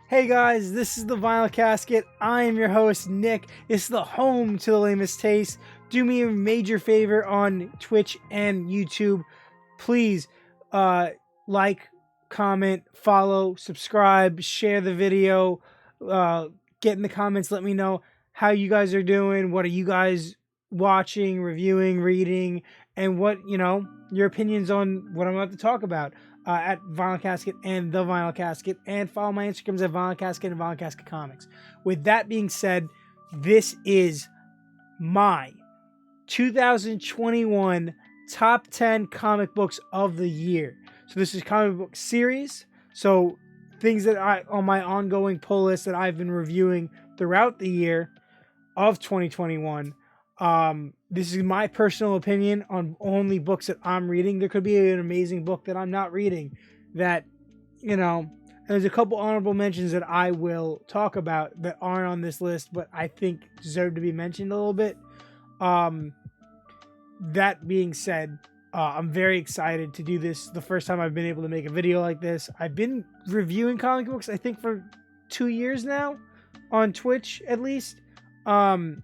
Hey guys, this is the Vinyl Casket. I am your host, Nick. It's the home to the lamest taste. Do me a major favor on Twitch and YouTube. Please like, comment, follow, subscribe, share the video. Get in the comments. Let me know how you guys are doing. What are you guys watching, reviewing, reading, and what, your opinions on what I'm about to talk about. At Vinyl Casket and the Vinyl Casket, and follow my Instagrams at Vinyl Casket and Vinyl Casket Comics. With that being said, this is my 2021 top 10 comic books of the year. So this is comic book series. So things that on my ongoing pull list that I've been reviewing throughout the year of 2021. This is my personal opinion on only books that I'm reading. There could be an amazing book that I'm not reading that, there's a couple honorable mentions that I will talk about that aren't on this list, but I think deserve to be mentioned a little bit. That being said, I'm very excited to do this. The first time I've been able to make a video like this. I've been reviewing comic books, I think, for 2 years now on Twitch, at least. And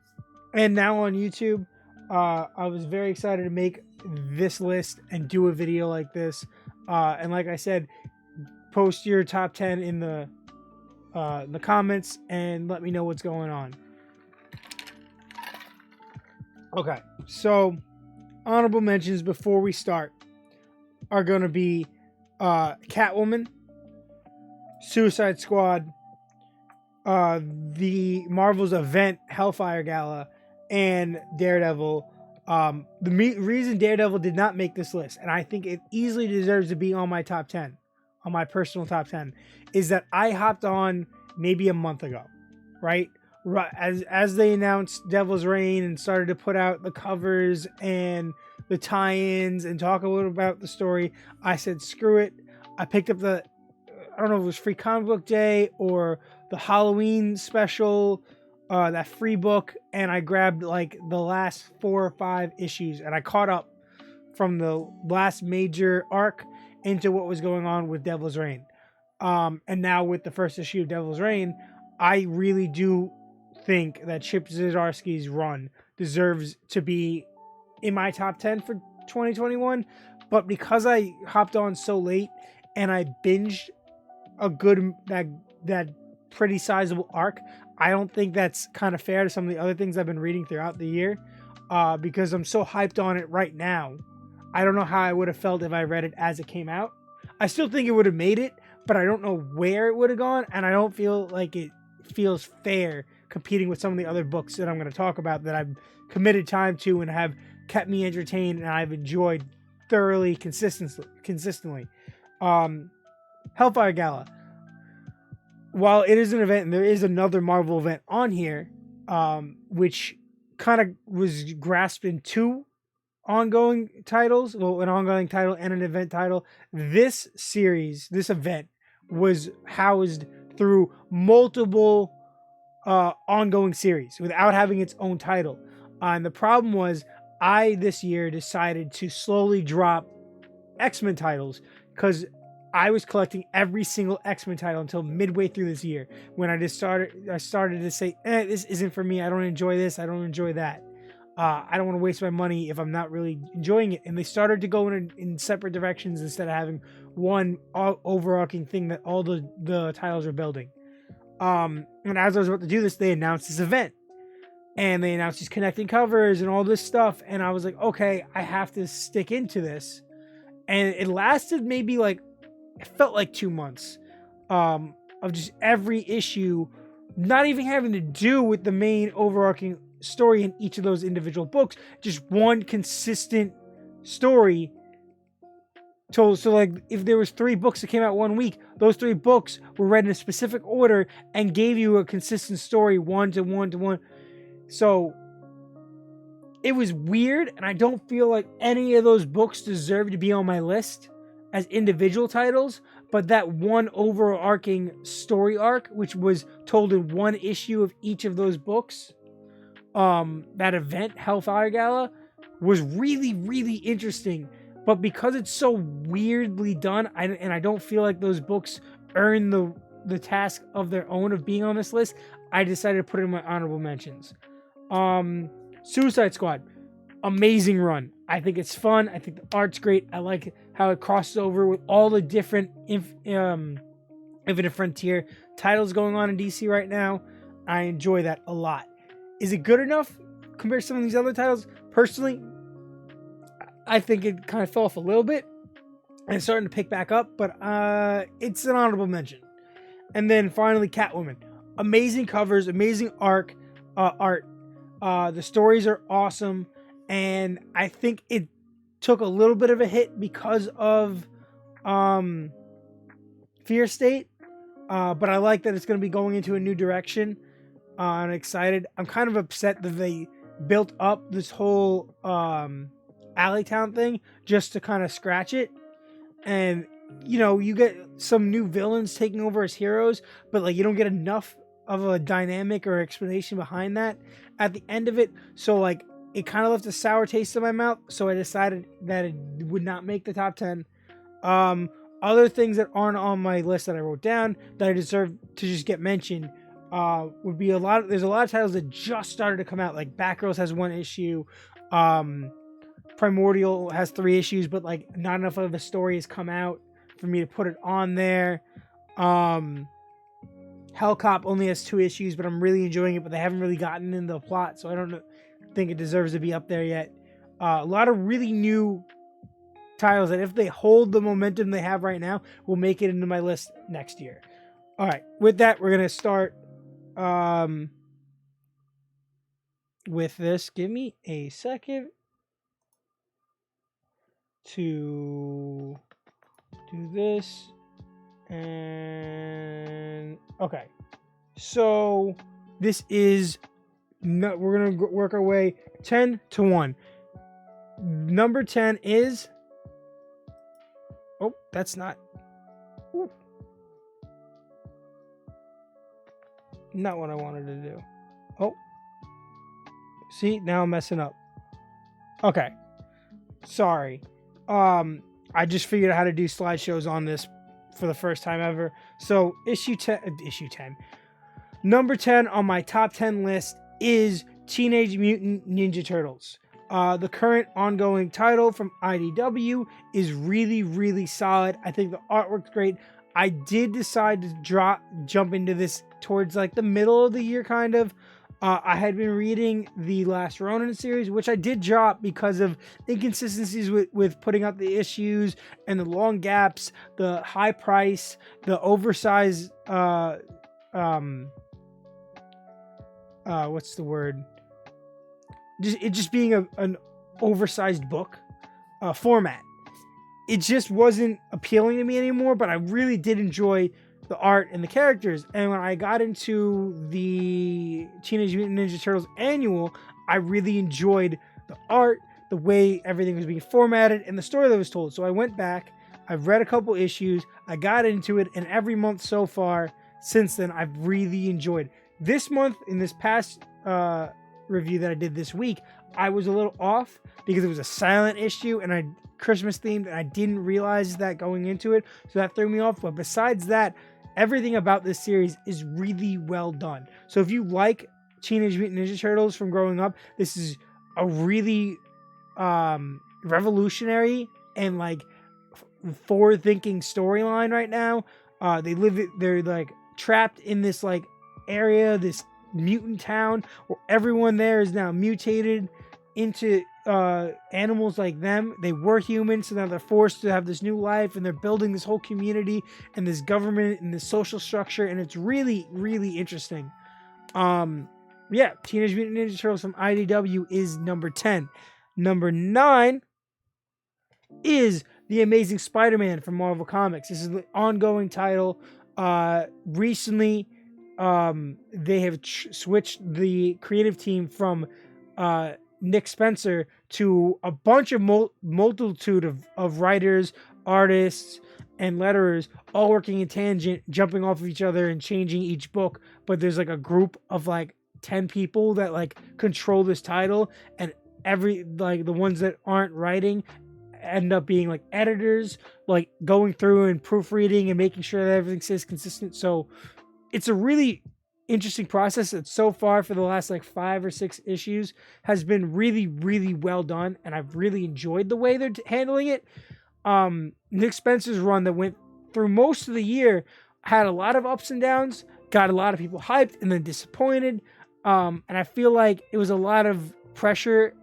now on YouTube. I was very excited to make this list and do a video like this. And like I said, post your top 10 in the comments and let me know what's going on. Okay, so honorable mentions before we start are going to be Catwoman, Suicide Squad, the Marvel's event Hellfire Gala, and Daredevil. The reason Daredevil did not make this list, and I think it easily deserves to be on my top 10, on my personal top 10, is that I hopped on maybe a month ago, right? As they announced Devil's Reign and started to put out the covers and the tie-ins and talk a little about the story, I said, screw it. I picked up I don't know if it was Free Comic Book Day or the Halloween special, that free book, and I grabbed like the last 4 or 5 issues, and I caught up from the last major arc into what was going on with Devil's Reign. And now with the first issue of Devil's Reign, I really do think that Chip Zdarsky's run deserves to be in my top 10 for 2021. But because I hopped on so late and I binged a good that pretty sizable arc, I don't think that's kind of fair to some of the other things I've been reading throughout the year, because I'm so hyped on it right now. I don't know how I would have felt if I read it as it came out. I still think it would have made it, but I don't know where it would have gone, and I don't feel like it feels fair competing with some of the other books that I'm going to talk about that I've committed time to and have kept me entertained and I've enjoyed thoroughly consistently. Hellfire Gala. While it is an event, and there is another Marvel event on here, which kind of was grasped in 2 ongoing titles, well, an ongoing title and an event title. This series, this event, was housed through multiple ongoing series without having its own title. And the problem was, I this year decided to slowly drop X-Men titles because I was collecting every single X-Men title until midway through this year, when I started to say, this isn't for me. I don't enjoy this. I don't enjoy that. I don't want to waste my money if I'm not really enjoying it. And they started to go in separate directions instead of having one overarching thing that all the titles are building. And as I was about to do this, they announced this event. And they announced these connecting covers and all this stuff. And I was like, okay, I have to stick into this. And it lasted maybe it felt like 2 months of just every issue not even having to do with the main overarching story in each of those individual books, just one consistent story told. So if there was 3 books that came out 1 week, those 3 books were read in a specific order and gave you a consistent story, 1 to 1 to 1. So it was weird, and I don't feel like any of those books deserve to be on my list as individual titles, but that one overarching story arc, which was told in 1 issue of each of those books, that event, Hellfire Gala, was really, really interesting. But because it's so weirdly done, I don't feel like those books earn the the task of their own of being on this list, I decided to put it in my honorable mentions. Suicide Squad, amazing run. I think it's fun. I think the art's great. I like how it crosses over with all the different Infinite Frontier titles going on in DC right now. I enjoy that a lot. Is it good enough compared to some of these other titles? Personally, I think it kind of fell off a little bit and it's starting to pick back up, but it's an honorable mention. And then finally, Catwoman. Amazing covers, amazing art. The stories are awesome, and I think it took a little bit of a hit because of Fear State, but I like that it's going to be going into a new direction. I'm excited. I'm kind of upset that they built up this whole Alleytown thing just to kind of scratch it. And, you know, you get some new villains taking over as heroes, but like you don't get enough of a dynamic or explanation behind that at the end of it. So like it kind of left a sour taste in my mouth. So I decided that it would not make the top 10. Other things that aren't on my list that I wrote down that I deserve to just get mentioned would be there's a lot of titles that just started to come out. Like Batgirls has 1 issue. Primordial has 3 issues, but like not enough of the story has come out for me to put it on there. Hellcop only has 2 issues, but I'm really enjoying it, but they haven't really gotten into the plot, so I don't think it deserves to be up there yet. A lot of really new titles that if they hold the momentum they have right now, will make it into my list next year. All right, with that, we're going to start with this. Give me a second to do this. And okay, so this is we're going to work our way 10 to 1. Number 10 is... Oh, that's not... Ooh. Not what I wanted to do. Oh. See, now I'm messing up. Okay. Sorry. I just figured out how to do slideshows on this for the first time ever. So, issue 10. Number 10 on my top 10 list is Teenage Mutant Ninja Turtles. The current ongoing title from IDW is really, really solid. I think the artwork's great. I did decide to jump into this towards like the middle of the year, kind of. I had been reading the Last Ronin series, which I did drop because of inconsistencies with putting out the issues and the long gaps, the high price, the oversized, what's the word? It just being an oversized book format. It just wasn't appealing to me anymore, but I really did enjoy the art and the characters. And when I got into the Teenage Mutant Ninja Turtles annual, I really enjoyed the art, the way everything was being formatted, and the story that was told. So I went back, I've read a couple issues, I got into it, and every month so far since then, I've really enjoyed. This month, in this past review that I did this week, I was a little off because it was a silent issue and Christmas themed, and I didn't realize that going into it, so that threw me off. But besides that, everything about this series is really well done. So if you like Teenage Mutant Ninja Turtles from growing up, this is a really revolutionary and like forward-thinking storyline right now. They're like trapped in this like area, this mutant town where everyone there is now mutated into animals like them. They were humans, so now they're forced to have this new life, and they're building this whole community and this government and this social structure, and it's really, really interesting. Teenage Mutant Ninja Turtles from IDW is number 10. Number 9 is The Amazing Spider-Man from Marvel Comics. This is the ongoing title. Recently, they have switched the creative team from Nick Spencer to a bunch of multitude of writers, artists, and letterers, all working in tangent, jumping off of each other and changing each book. But there's like a group of like 10 people that like control this title, and the ones that aren't writing end up being like editors, like going through and proofreading and making sure that everything stays consistent. So it's a really interesting process that so far for the last like 5 or 6 issues has been really, really well done. And I've really enjoyed the way they're handling it. Nick Spencer's run that went through most of the year had a lot of ups and downs, got a lot of people hyped and then disappointed. And I feel like it was a lot of pressure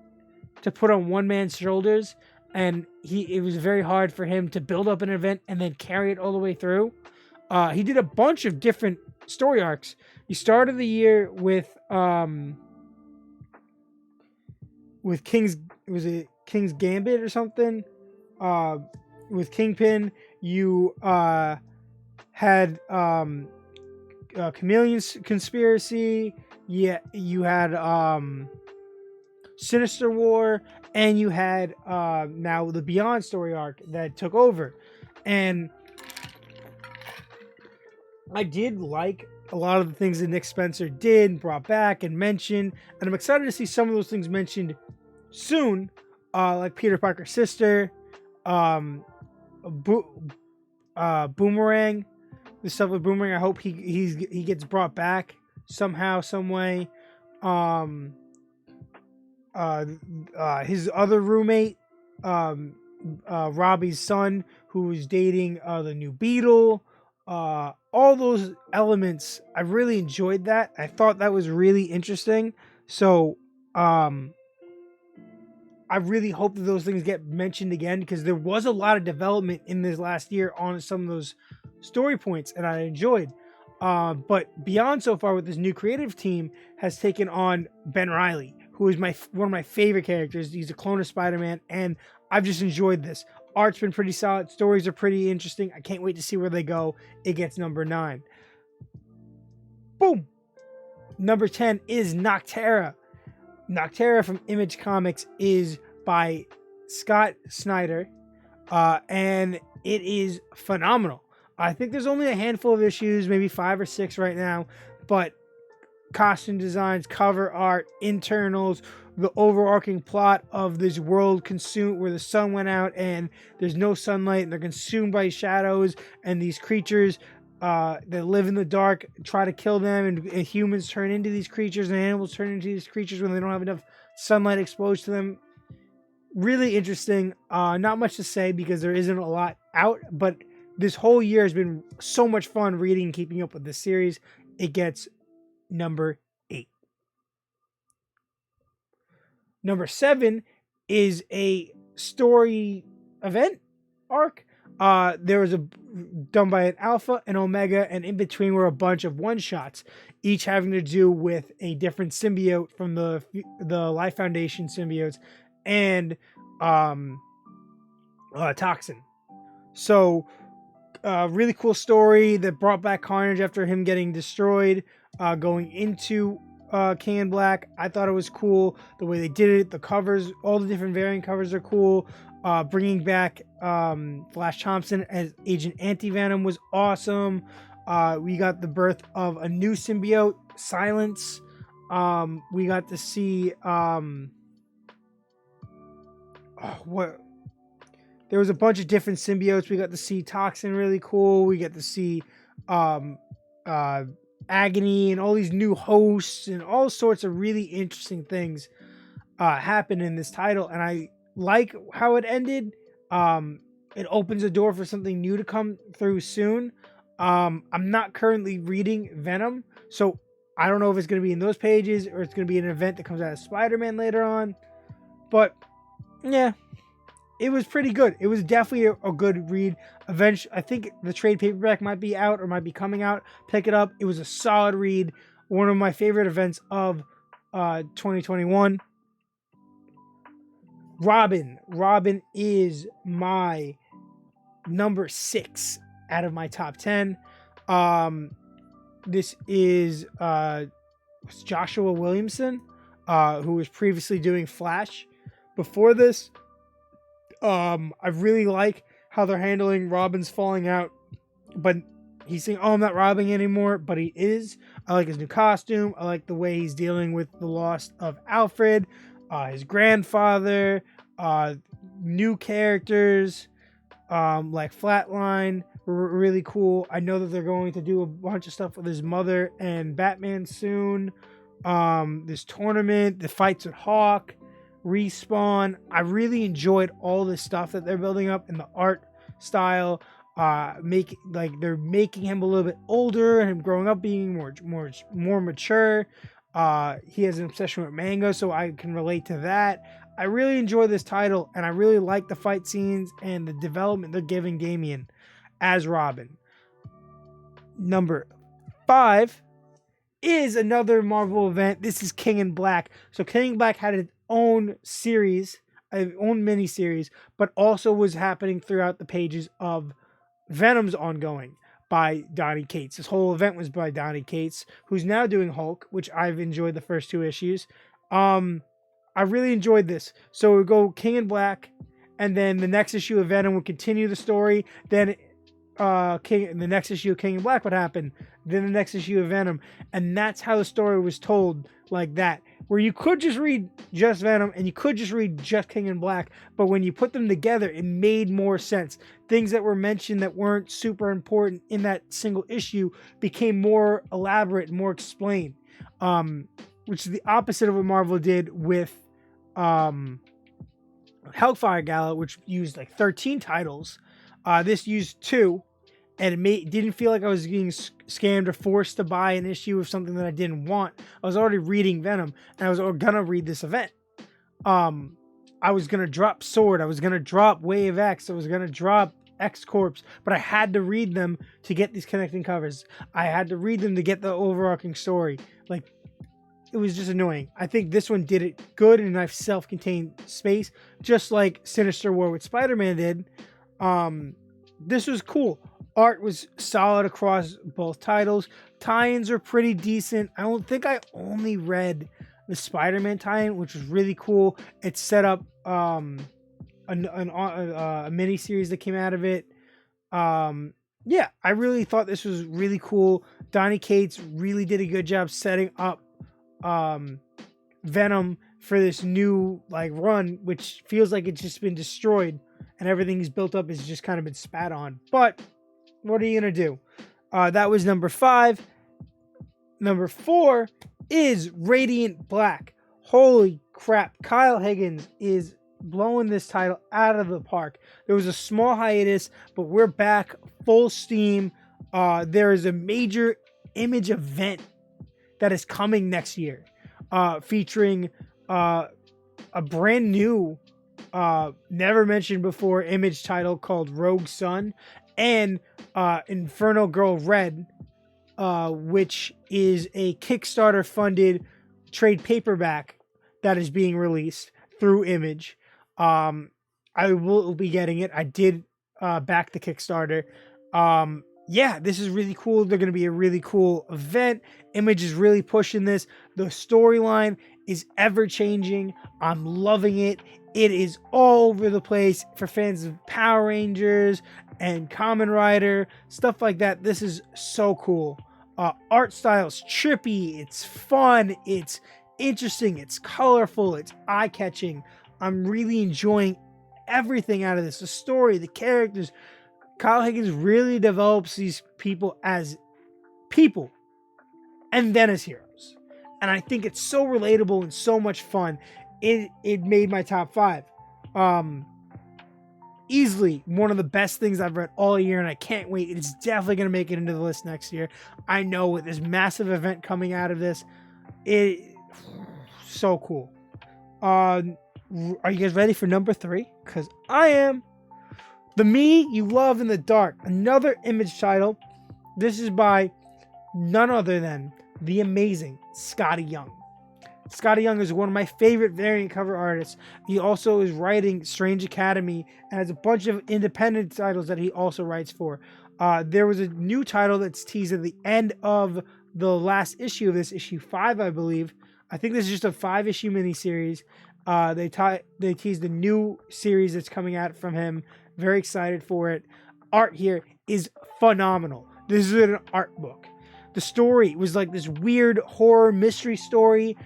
to put on one man's shoulders, and it was very hard for him to build up an event and then carry it all the way through. He did a bunch of different story arcs. He started the year with King's Gambit or something. With Kingpin, you had Chameleon's Conspiracy. Yeah, you had Sinister War, and you had now the Beyond story arc that took over. And I did like a lot of the things that Nick Spencer did and brought back and mentioned, and I'm excited to see some of those things mentioned soon, like Peter Parker's sister, Boomerang, the stuff with Boomerang. I hope he gets brought back somehow, some way. His other roommate, Robbie's son, who was dating the new Beetle. All those elements, I really enjoyed that. I thought that was really interesting. So, I really hope that those things get mentioned again, because there was a lot of development in this last year on some of those story points, and I enjoyed. But Beyond so far with this new creative team has taken on Ben Reilly, who is one of my favorite characters. He's a clone of Spider-Man, and I've just enjoyed this. Art's been pretty solid. Stories are pretty interesting. I can't wait to see where they go. It gets number 9. Boom! Number 10 is Nocterra. Nocterra from Image Comics is by Scott Snyder, and it is phenomenal. I think there's only a handful of issues, maybe 5 or 6 right now, but costume designs, cover art, internals, the overarching plot of this world consumed where the sun went out and there's no sunlight and they're consumed by shadows, and these creatures that live in the dark try to kill them, and humans turn into these creatures and animals turn into these creatures when they don't have enough sunlight exposed to them. Really interesting. Not much to say because there isn't a lot out, but this whole year has been so much fun reading and keeping up with this series. It gets number 8. Number 7 is a story event arc. There was done by an Alpha and Omega, and in between were a bunch of one-shots, each having to do with a different symbiote from the Life Foundation symbiotes and Toxin. So, really cool story that brought back Carnage after him getting destroyed, going into King in Black. I thought it was cool the way they did it. The covers, all the different variant covers are cool. Bringing back Flash Thompson as Agent Anti-Venom was awesome. We got the birth of a new symbiote, Silence. We got to see there was a bunch of different symbiotes. We got to see Toxin, really cool. We get to see Agony and all these new hosts and all sorts of really interesting things happen in this title, and I like how it ended. It opens a door for something new to come through soon. I'm not currently reading Venom, so I don't know if it's going to be in those pages or it's going to be an event that comes out of Spider-Man later on. But yeah, it was pretty good. It was definitely a good read. Eventually, I think the trade paperback might be out or might be coming out. Pick it up. It was a solid read. One of my favorite events of 2021. Robin is my number 6 out of my top 10. This is Joshua Williamson, who was previously doing Flash. Before this, I really like how they're handling Robin's falling out, but he's saying, "Oh, I'm not robbing anymore," but he is. I like his new costume. I like the way he's dealing with the loss of Alfred, his grandfather, new characters, like Flatline, were really cool. I know that they're going to do a bunch of stuff with his mother and Batman soon. This tournament, the fights with Hawk, Respawn. I really enjoyed all the stuff that they're building up in the art style. They're making him a little bit older and him growing up, being more mature. He has an obsession with manga, so I can relate to that. I really enjoy this title, and I really like the fight scenes and the development they're giving Damian as Robin. Number 5 is another Marvel event. This is King in Black. So King in Black had its own series, its own mini-series, but also was happening throughout the pages of Venom's ongoing by Donny Cates. This whole event was by Donny Cates, who's now doing Hulk, which I've enjoyed the first 2 issues. I really enjoyed this. So we go King in Black, and then the next issue of Venom would continue the story. Then the next issue of King in Black would happen. Then the next issue of Venom. And that's how the story was told, like that. Where you could just read just Venom and you could just read just King in Black. But when you put them together, it made more sense. Things that were mentioned that weren't super important in that single issue became more elaborate and more explained. Which is the opposite of what Marvel did with Hellfire Gala, which used like 13 titles. This used 2, and it didn't feel like I was being scammed or forced to buy an issue of something that I didn't want. I was already reading Venom, and I was gonna read this event. I was gonna drop Sword, I was gonna drop Wave X, I was gonna drop X Corps, but I had to read them to get these connecting covers. I had to read them to get the overarching story. Like, it was just annoying. I think this one did it good in a nice self-contained space, just like Sinister War with Spider-Man did. This was cool. Art was solid across both titles. Tie-ins are pretty decent. I don't think I only read the Spider-Man tie-in, which was really cool. It set up a mini-series that came out of it. Yeah, I really thought this was really cool. Donny Cates really did a good job setting up Venom for this new run, which feels like it's just been destroyed and everything he's built up has just kind of been spat on. But what are you gonna do? That was number 5. Number 4 is Radiant Black. Holy crap, Kyle Higgins is blowing this title out of the park. There was a small hiatus, but we're back full steam. There is a major Image event that is coming next year, featuring a brand new, never mentioned before Image title called Rogue Sun, and Inferno Girl Red, which is a Kickstarter funded trade paperback that is being released through Image. I will be getting it. I did back the Kickstarter. Yeah, this is really cool. They're going to be a really cool event. Image is really pushing this. The storyline is ever changing. I'm loving it. It is all over the place for fans of Power Rangers and Kamen Rider, stuff like that. This is so cool. Art style's trippy. It's fun. It's interesting. It's colorful. It's eye-catching. I'm really enjoying everything out of this. The story, the characters. Kyle Higgins really develops these people as people and then as heroes. And I think it's so relatable and so much fun. It made my top 5. Easily one of the best things I've read all year, and I can't wait. It's definitely going to make it into the list next year. I know with this massive event coming out of this, so cool. Are you guys ready for number 3? Because I am. The Me You Love in the Dark, another Image title. This is by none other than the amazing Scotty Young. Scotty Young is one of my favorite variant cover artists. He also is writing Strange Academy and has a bunch of independent titles that he also writes for. There was a new title that's teased at the end of the last issue of this, issue 5, I believe. I think this is just a 5-issue miniseries. They teased a new series that's coming out from him. Very excited for it. Art here is phenomenal. This is an art book. The story was like this weird horror mystery story.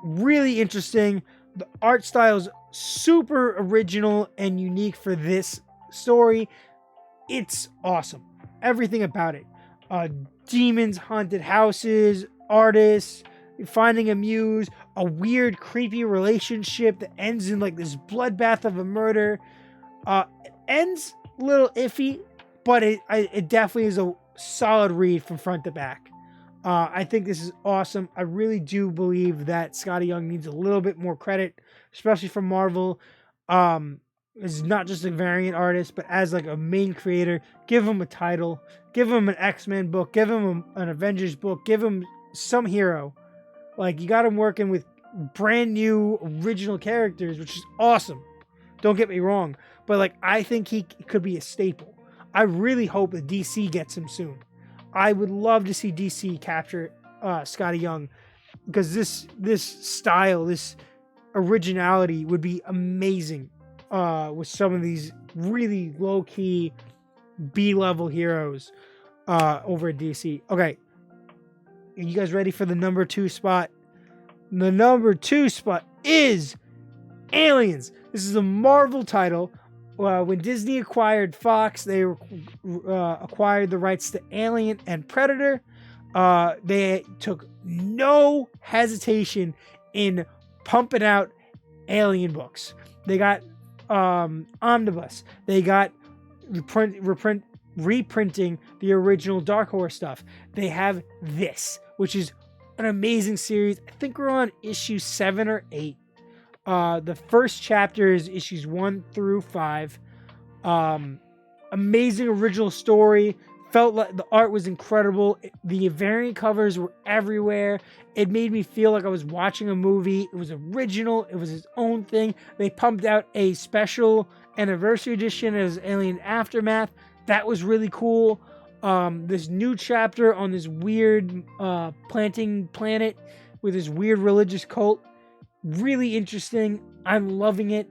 Really interesting. The art style is super original and unique for this story. It's awesome. Everything about it. Demons, haunted houses, artists, finding a muse, a weird, creepy relationship that ends in like this bloodbath of a murder. It ends a little iffy, but it definitely is a solid read from front to back. I think this is awesome. I really do believe that Scotty Young needs a little bit more credit, especially from Marvel. Is not just a variant artist, but as like a main creator. Give him a title, give him an X-Men book, give him an Avengers book, give him some hero. Like, you got him working with brand new original characters, which is awesome. Don't get me wrong, but like, I think he could be a staple. I really hope that DC gets him soon. I would love to see DC capture Scotty Young, because this style, this originality would be amazing with some of these really low-key B-level heroes over at DC. Okay, are you guys ready for the number 2 spot? The number 2 spot is Aliens. This is a Marvel title. When Disney acquired Fox, they acquired the rights to Alien and Predator. They took no hesitation in pumping out Alien books. They got omnibus. They got reprinting the original Dark Horse stuff. They have this, which is an amazing series. I think we're on issue 7 or 8. The first chapter is issues 1 through 5. Amazing original story. Felt like the art was incredible. The variant covers were everywhere. It made me feel like I was watching a movie. It was original. It was its own thing. They pumped out a special anniversary edition as Alien Aftermath. That was really cool. This new chapter on this weird planting planet with this weird religious cult. Really interesting. I'm loving it.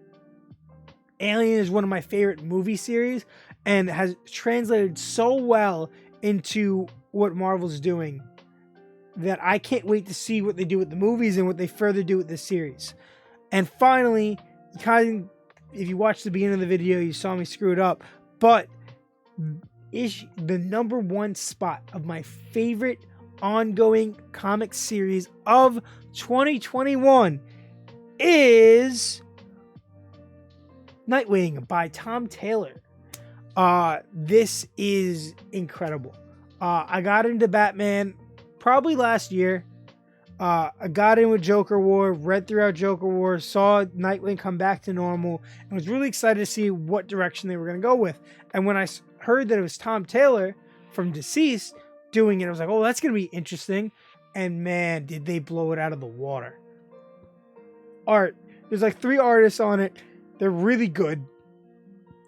Alien is one of my favorite movie series and has translated so well into what Marvel's doing that I can't wait to see what they do with the movies and what they further do with this series. And finally, if you watched the beginning of the video, you saw me screw it up, but the number 1 spot of my favorite ongoing comic series of 2021 is Nightwing by Tom Taylor. This is incredible. I got into Batman probably last year. I got in with Joker War, read throughout Joker War, saw Nightwing come back to normal, and was really excited to see what direction they were going to go with. And when I heard that it was Tom Taylor from Deceased doing it, I was like, oh, that's going to be interesting. And man, did they blow it out of the water. Art. There's like 3 artists on it. They're really good.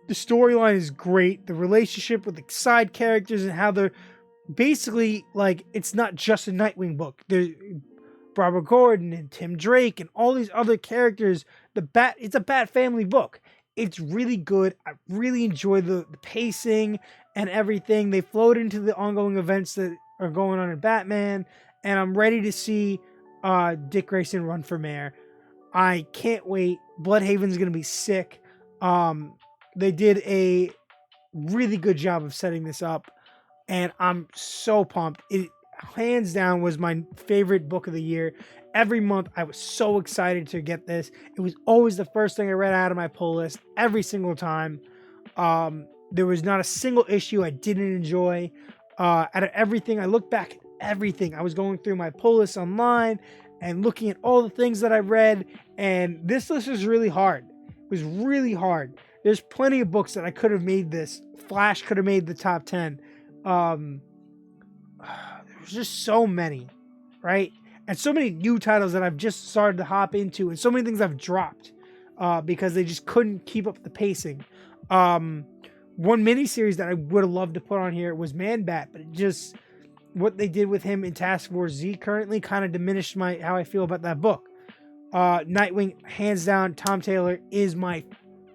The storyline is great. The relationship with the side characters and how they're basically like, it's not just a Nightwing book. There's Barbara Gordon and Tim Drake and all these other characters. It's a Bat Family book. It's really good. I really enjoy the pacing and everything. They flowed into the ongoing events that are going on in Batman, and I'm ready to see Dick Grayson run for mayor. I can't wait. Bloodhaven's going to be sick. They did a really good job of setting this up, and I'm so pumped. It hands down was my favorite book of the year. Every month, I was so excited to get this. It was always the first thing I read out of my pull list every single time. There was not a single issue I didn't enjoy. Out of everything, I look back at everything. I was going through my pull list online and looking at all the things that I read, and this list was really hard. It was really hard. There's plenty of books that I could have made this. Flash could have made the top 10. There's just so many, right? And so many new titles that I've just started to hop into, and so many things I've dropped because they just couldn't keep up the pacing. One miniseries that I would have loved to put on here was Man Bat, but it just, what they did with him in Task Force Z currently kind of diminished how I feel about that book. Nightwing, hands down, Tom Taylor is my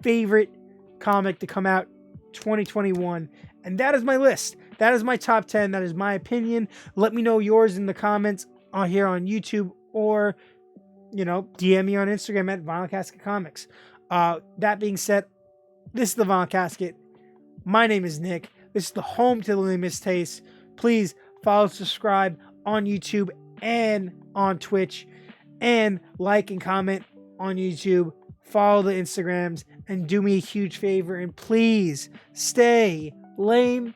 favorite comic to come out 2021, and that is my list. That is my top 10. That is my opinion. Let me know yours in the comments here on YouTube, or DM me on Instagram at Vinylcasket'S. That being said, this is the Vinyl Casket. My name is Nick. This is the home to the lamest taste. Please follow, subscribe on YouTube and on Twitch, and like and comment on YouTube. Follow the Instagrams and do me a huge favor and please stay lame